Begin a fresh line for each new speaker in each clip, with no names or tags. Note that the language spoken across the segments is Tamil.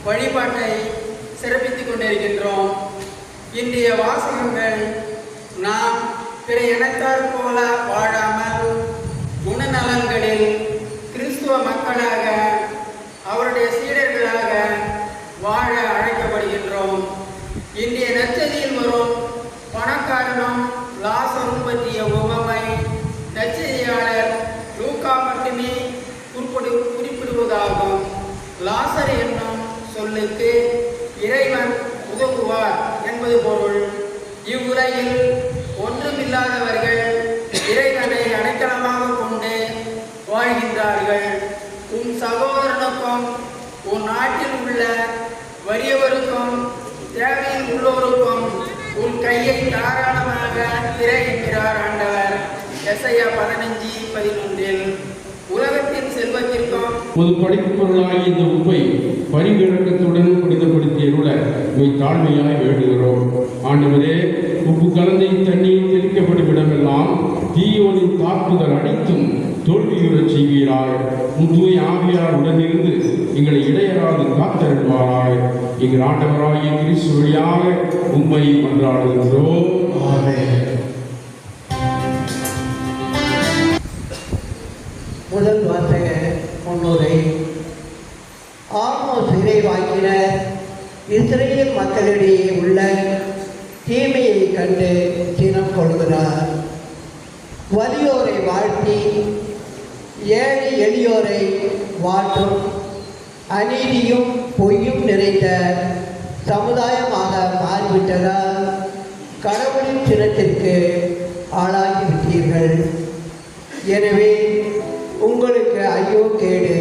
வழிபாட்டை சிறப்பித்துக் கொண்டிருக்கின்றோம். இன்றைய வாசகங்கள் நாம் பிற இனத்தார் போல வாழாமல் குணநலன்களில் கிறிஸ்துவ மக்களாக அவருடைய சீடர்களாக வாழ அழைக்கப்படுகின்றோம். இன்றைய நற்செய்தியில் வரும் பணக்காரனும் லாசரும் பற்றிய உவமை நற்செய்தியாளர் லூக்கா மட்டுமே குறிப்பிடுவதாகும். லாசர் என்னும் சொல்லுக்கு இறைவன் உதவுவார் என்பது பொருள். இவ்வுலகில் ஒன்றுமில்லாதவர்கள் இறைவனை அடைக்கலமாக கொண்டு வாழ்கின்றார்கள். உன் சகோதரனுக்கும் உன் நாட்டில் உள்ள வறியவருக்கும் தேவையில் உள்ளோருக்கும் உன் கையை தாராளமாக திரை என்கிறார் ஆண்டவர். எசையா 15:11. உலகத்தின் செல்வத்திற்கும்
பொது படிப்பு பொருளாகி இந்த உப்பை பரிவிறக்கத்துடன் புனிதப்படுத்தியருள இவை தாழ்மையாய் வேண்டுகிறோம். ஆண்டவரே, உப்பு கலந்தை தண்ணீர் தெளிக்கப்படும் இடமெல்லாம் தீயோனின் தாக்குதல் அனைத்தும் தோல்வியுறச் செய்வீராய். தூய ஆவியார் உடனிருந்து எங்களை இடையராது காத்தருள்வாராய். எங்கள் ஆண்டவராகிய கிறிஸ்து வழியாக உம்மை மன்றாடுகின்றோம். ஆமென்.
முதல் வாசக முன்னுரை. ஆமோஸ் இறைவாக்கினர் இஸ்ரேல் மக்களிடையே உள்ள தீமையை கண்டு சினம் கொள்கிறார். வலியோரை வாழ்த்தி ஏழை எளியோரை வாட்டும் அநீதியும் பொய்யும் நிறைந்த சமுதாயமாக மாறிவிட்டதால் கடவுளின் சினத்திற்கு ஆளாகிவிட்டீர்கள். எனவே உங்களுக்கு ஐயோ கேடு.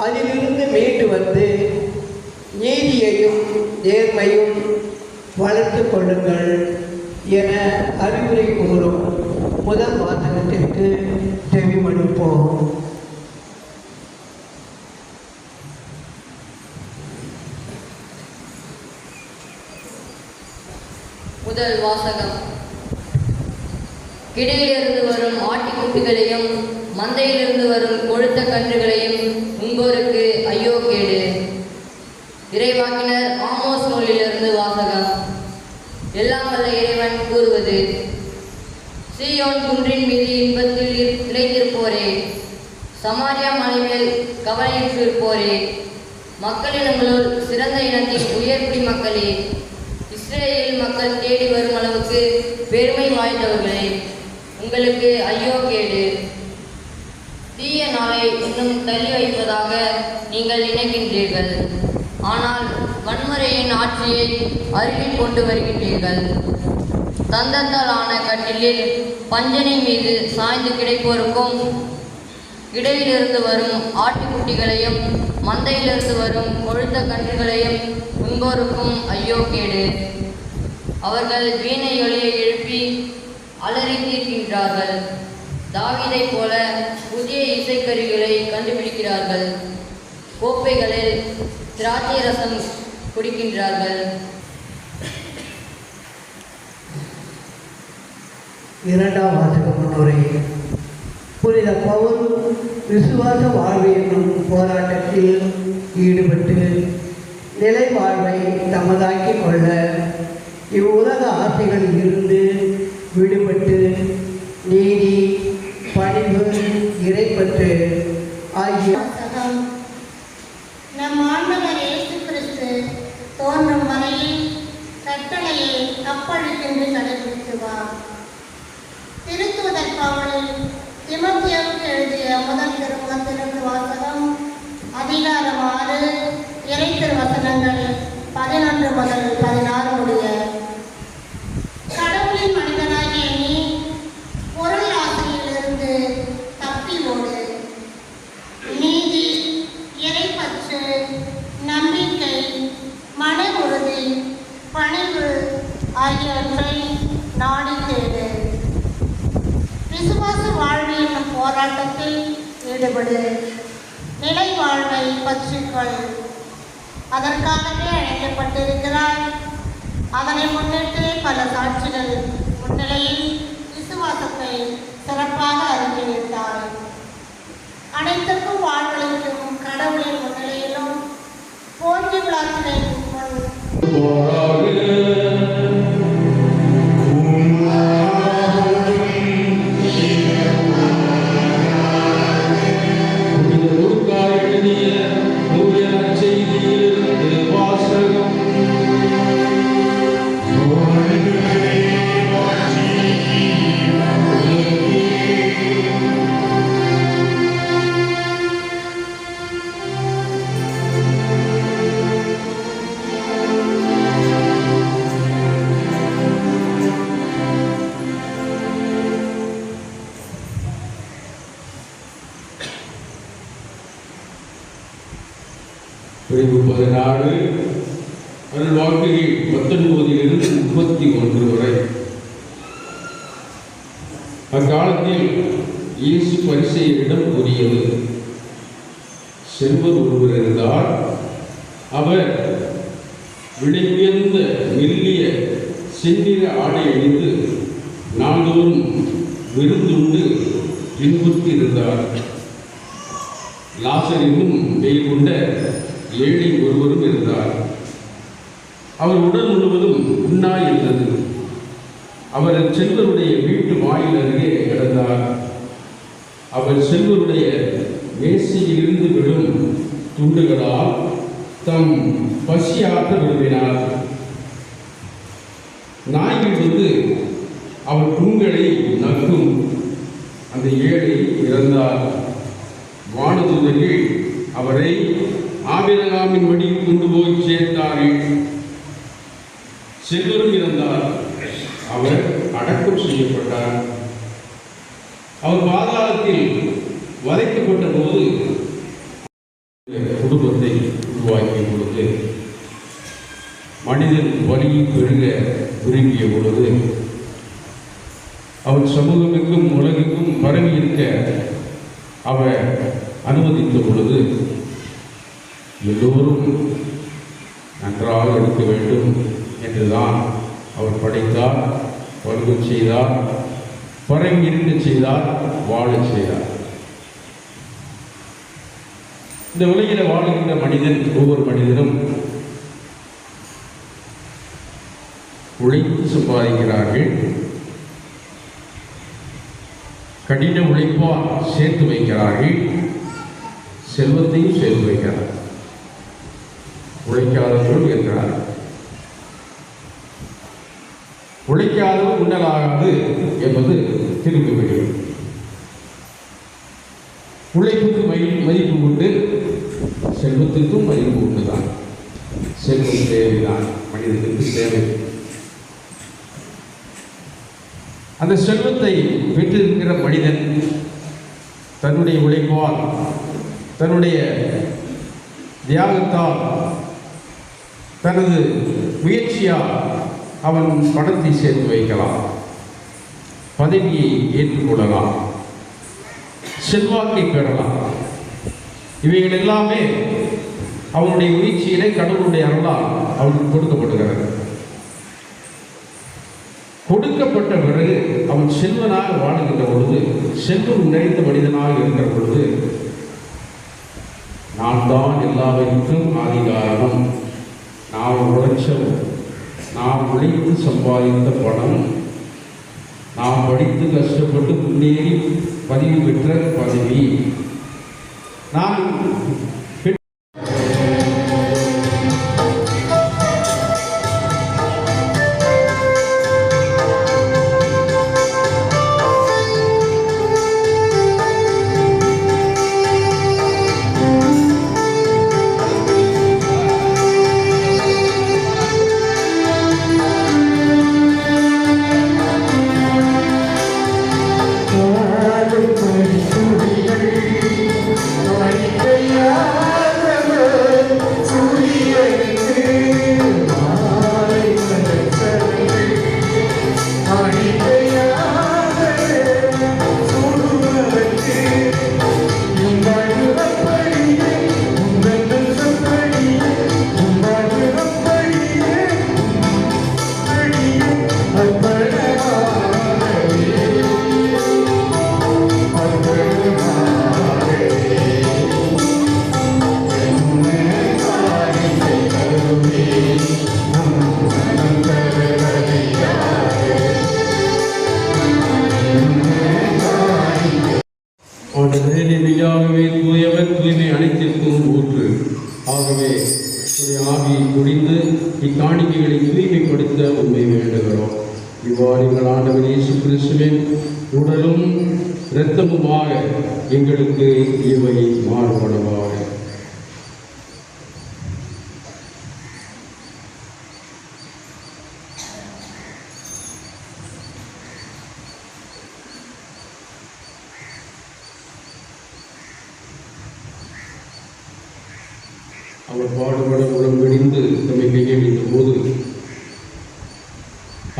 அதிலிருந்து மீண்டு வந்து நீதியையும் நேர்மையும் வளர்த்து கொள்ளுங்கள் என அறிவுரை கூறும் முதல் வாசகத்திற்கு செவிமடுப்போம்.
முதல் வாசகம். கிடையிலிருந்து வரும் ஆட்டுக்குட்டிகளையும் மந்தையிலிருந்து வரும் கொழுத்த கன்றுகளையும் உங்கோருக்கு ஐயோ கேடு. இறைவாக்கினர் ஆமோஸ் நூலிலிருந்து வாசகம். எல்லாம் வல்ல இறைவன் கூறுவது: சீயோன் குன்றின் மீது இன்பத்தில் இழைத்திருப்போரே, சமாரியா மலைமேல் கவலையுற்றிருப்போரே, மக்களினங்களுள் சிறந்த இனத்தின் உயர்குடி மக்களே, இஸ்ரேல் மக்கள் தேடி வரும் அளவுக்கு பெருமை வாய்ந்தவர்களே, உங்களுக்கு ஐயோ கேடு. தீய நாளை இன்னும் தள்ளி வைப்பதாக நீங்கள் நினைக்கின்றீர்கள், ஆனால் வன்முறையின் ஆட்சியை அருகில் கொண்டு வருகின்றீர்கள். தந்தத்தால் ஆன கட்டிலில் பஞ்சனை மீது சாய்ந்து கிடைப்போருக்கும், இடையிலிருந்து வரும் ஆட்டுக்குட்டிகளையும் மந்தையிலிருந்து வரும் கொழுத்த கன்றுகளையும் உண்போருக்கும் ஐயோ கேடு. அவர்கள் வீணை ஒலியை எழுப்பி அலறி தீர்க்கின்றார்கள். தாவீதை போல புதிய இசைக்கருவிகளை கண்டுபிடிக்கிறார்கள். கோப்பைகளில் திராட்சை ரசம் குடிக்கின்றார்கள்.
இரண்டாம் வாசக முன்னுரை. புனித பவுல் விசுவாச வாழ்வு என்னும் போராட்டத்தில் ஈடுபட்டு நிலை வாழ்வை தமதாக்கிக் கொள்ள இவ்வுலக ஆசைகளில் இருந்து விடுபட்டு நீதி, பணிவு, இறைப்பற்று ஆகிய
தோன்றும் வரையில் கட்டளையை அப்பழுக்கென்று கடைபிடித்து வா. திருத்தூதர் பவுல் தீமோத்தேயுவுக்கு எழுதிய முதல் திருமுகத்திலிருந்து வாசகம். அதிகாரம் 6 இறை திருவசனங்கள் 11 முதல் 16 முடிய. கடவுளின் மனிதனாகிய நீ பொருள் ஆசையிலிருந்து தப்பி ஓடு. நீதி, இறைப்பற்று, நம்பிக்கை, மன உறுதி, பணிவு ஆகியவற்றை நாடி தேடு. விசுவாச வாழ்வு என்னும் போராட்டத்தில் ஈடுபடு. நிலை வாழ்வை பற்றிக்கொள். அதற்காகவே அழைக்கப்பட்டிருக்கிறாய். அதனை முன்னிட்டு பல சாட்சிகள் முன்னிலையில் விசுவாசத்தை சிறப்பாக அறிவித்தாய். அனைத்துக்கும் வாழ்வளிக்கும் கடவுளின் முன்னிலையிலும் போற்றி விழாக்களை
பிரிவு 16 அருள்வாக்குகள் 19 31 வரை. அக்காலத்தில் இயேசு பரிசேயரிடம் கூறியது, செல்வர் ஒருவர் இருந்தார். அவர் விலை உயர்ந்த மெல்லிய செந்நிற ஆடை அணிந்து நாள்தோறும் விருந்துண்டு இன்புற்று இருந்தார். லாசர் என்னும் பெயர் கொண்ட ஏழை ஒருவரும் இருந்தார். அவர் உடல் முழுவதும் உண்ணாய் இருந்தது. அவர் செல்வருடைய வீட்டு வாயில் அருகே கிடந்தார். அவர் செல்வருடைய மேசையிலிருந்து விழும் துண்டுகளால் தம் பசியாற்ற விரும்பினார். நாய்கள் வந்து அவர் புண்களை நக்கும். அந்த ஏழை இறந்தார். வானதூதர்கள் அவரை ஆபிரகாமின் வழியில் கொண்டு போய் சேர்த்தார்கள். செல்வரும் இறந்தார். அவர் அடக்கம் செய்யப்பட்டார். அவர் பாதாளத்தில் வதைக்கப்பட்ட போது குடும்பத்தை உருவாக்கிய பொழுது, மனிதன் வலியை பெருக விரும்பிய பொழுது, அவர் சமூகமெங்கும் உலகெங்கும் பரவி இருக்க அவர் அனுமதித்த பொழுது, எல்லோரும் நன்றாக இருக்க வேண்டும் என்றுதான் அவர் படைத்தார், பருக செய்தார், பரவி இருக்க செய்தார், வாழச் செய்தார். இந்த உலகில் வாழுகின்ற மனிதன், ஒவ்வொரு மனிதனும் உழைத்து சம்பாதிக்கிறார்கள். கடின உழைப்பால் சேர்த்து வைக்கிறார்கள். செல்வத்தையும் சேர்த்து வைக்கிறார். உழைக்காதவர்கள் இருக்கிறார். உழைக்காதவர் உண்ணலாகாது என்பது திரும்பி விடும். உழைப்புக்கு மதிப்பு உண்டு, செல்வத்திற்கும் மதிப்பு உண்டுதான். செல்வம் தேவைதான், மனிதனுக்கு தேவை. அந்த செல்வத்தை பெற்றிருக்கிற மனிதன் தன்னுடைய உழைப்பால், தன்னுடைய தியாகத்தால், தனது முயற்சியால் அவன் பணத்தை சேர்த்து வைக்கலாம், பதவியை ஏற்றுக்கொள்ளலாம், செல்வாக்கை பெறலாம். இவைகள் எல்லாமே அவனுடைய முயற்சியிலே கடவுளுடைய அருளால் அவனுக்கு கொடுக்கப்படுகிறது. கொடுக்கப்பட்ட பிறகு அவன் செல்வனாக வாழுகின்ற பொழுது, செல்வம் நிறைந்த மனிதனாக இருக்கிற பொழுது, நான் தான் எல்லாவற்றுக்கும் ஆதிகாரம், நான் உழைச்சல், நான் உழைத்து சம்பாதித்த பணம், நாம் படித்து கஷ்டப்பட்டு முன்னேறி பதிவு பெற்ற பதவி, நான் தூயவர் தூய்மை அனைத்திற்கும் ஊற்று. ஆகவே ஒரு ஆவியை குடிந்து இக்காணிக்கைகளை தூய்மைப்படுத்த உண்மை வேண்டுகிறோம். இவ்வாறு எங்கள் ஆண்டவர் இயேசு கிறிஸ்துவின் உடலும் இரத்தமுமாக எங்களுக்கு இவை மாறுபடுவாக. அவர் பாடுபட உடல் வெடிந்து தம்மை கையெழுந்த போது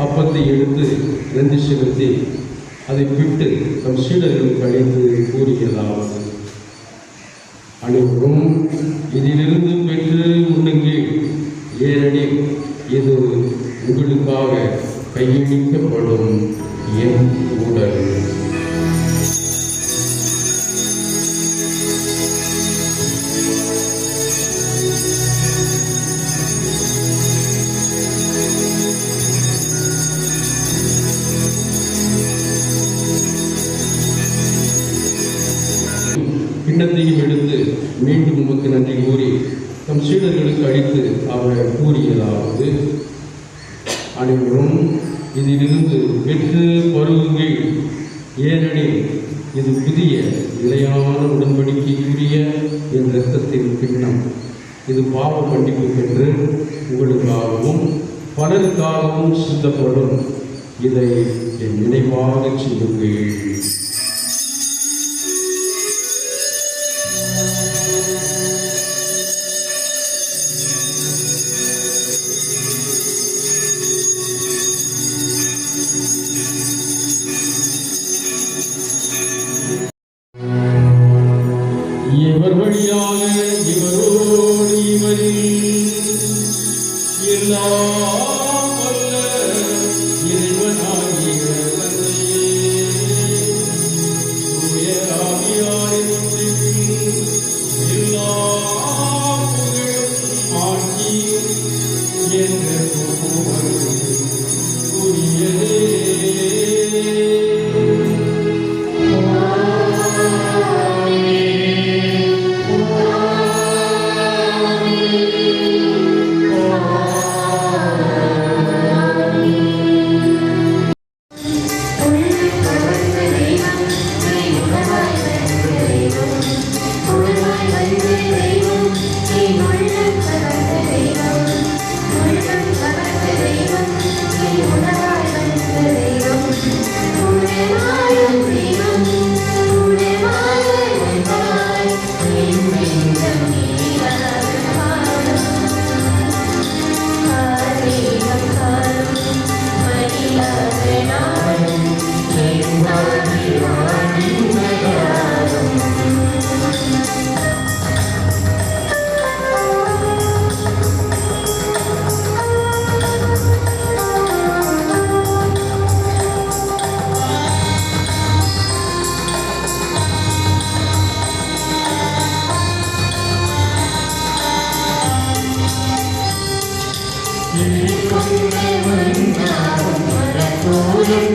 அப்பத்தை எடுத்து நன்றி செலுத்தி அதை விட்டு தம் சீடர்களுக்கு அழைத்து கூறியதாவது: அனைவரும் இதிலிருந்து பெற்று உண்ணுங்கள், ஏனெனில் இது உங்களுக்காக கையளிக்கப்படும் என் உடல். கிண்ணத்தையும் எடுத்து மீண்டும் உமக்கு நன்றி கூறி தம் சீடர்களுக்கு அளித்து அவர் கூறியதாவது: அனைவரும் இதிலிருந்து பெற்று பருகுங்கள், ஏனெனில் இது புதிய நிலையான உடன்படிக்கைக்குரிய என் இரத்தத்தின் கிண்ணம். இது பாவ மன்னிப்புக்கென்று உங்களுக்காகவும் பலருக்காகவும் சிந்தப்படும். இதை என் நினைவாக செய்யுங்கள். இவர் வழியாக இவரோடு இவரில் எல்லாம் வல்ல இறைவனாகிய தந்தையே, தூய ஆவியாரின் ஒன்றிப்பில் எல்லா புகழும் ஆட்சியும் என்றென்றும் உரியதே.
கொண்டு வந்தாலும் வரக்கூடும்